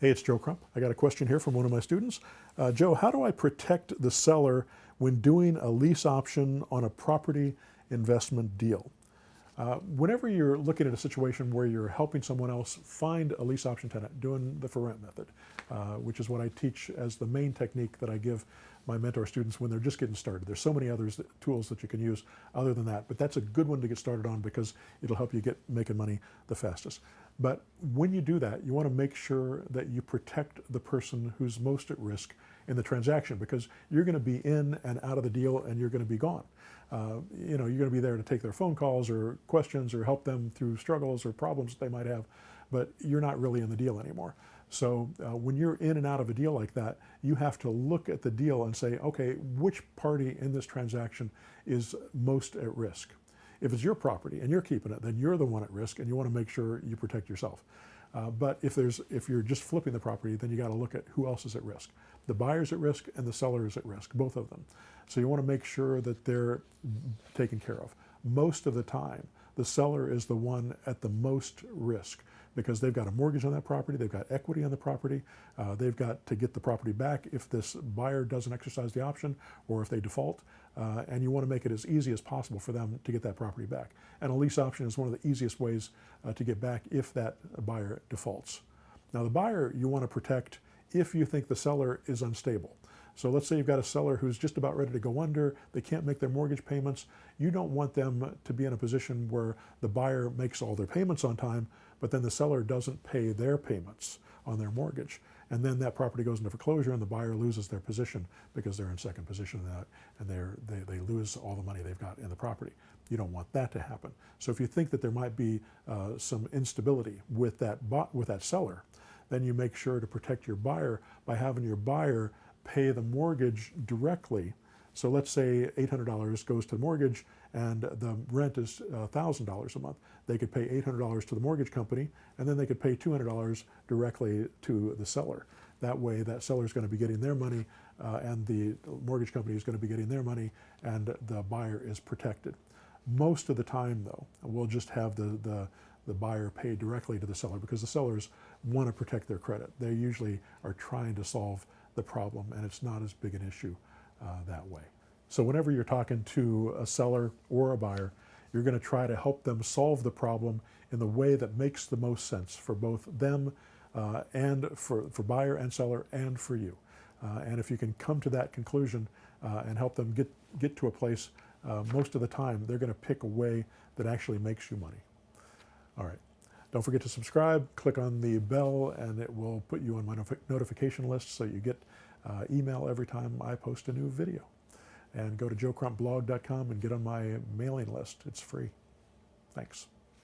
Hey, it's Joe Crump. I got a question here from one of my students. Joe, how do I protect the seller when doing a lease option on a property investment deal? Whenever you're looking at a situation where you're helping someone else find a lease option tenant, doing the for rent method, which is what I teach as the main technique that I give my mentor students when they're just getting started. There's so many other tools that you can use other than that, but that's a good one to get started on because it'll help you get making money the fastest. But when you do that, you want to make sure that you protect the person who's most at risk in the transaction, because you're going to be in and out of the deal and you're going to be gone. You're going to be there to take their phone calls or questions or help them through struggles or problems that they might have, but you're not really in the deal anymore. So when you're in and out of a deal like that, you have to look at the deal and say, okay, which party in this transaction is most at risk? If it's your property and you're keeping it, then you're the one at risk and you want to make sure you protect yourself. But if you're just flipping the property, then you got to look at who else is at risk. The buyer's at risk and the seller is at risk, both of them. So you want to make sure that they're taken care of. Most of the time, the seller is the one at the most risk because they've got a mortgage on that property, they've got equity on the property, they've got to get the property back if this buyer doesn't exercise the option or if they default, and you want to make it as easy as possible for them to get that property back. And a lease option is one of the easiest ways to get back if that buyer defaults. Now the buyer you want to protect if you think the seller is unstable. So let's say you've got a seller who's just about ready to go under, they can't make their mortgage payments. You don't want them to be in a position where the buyer makes all their payments on time, but then the seller doesn't pay their payments on their mortgage. And then that property goes into foreclosure and the buyer loses their position because they're in second position in that, and they lose all the money they've got in the property. You don't want that to happen. So if you think that there might be some instability with that seller, then you make sure to protect your buyer by having your buyer pay the mortgage directly. So let's say $800 goes to the mortgage and the rent is $1,000 a month. They could pay $800 to the mortgage company and then they could pay $200 directly to the seller. That way that seller is going to be getting their money and the mortgage company is going to be getting their money and the buyer is protected. Most of the time though, we'll just have the buyer pay directly to the seller because the sellers want to protect their credit. They usually are trying to solve the problem and it's not as big an issue that way. So whenever you're talking to a seller or a buyer, you're going to try to help them solve the problem in the way that makes the most sense for both them and for buyer and seller and for you. And if you can come to that conclusion and help them get to a place, most of the time they're going to pick a way that actually makes you money. All right. Don't forget to subscribe, click on the bell, and it will put you on my notification list so you get email every time I post a new video. And go to joecrumpblog.com and get on my mailing list. It's free. Thanks.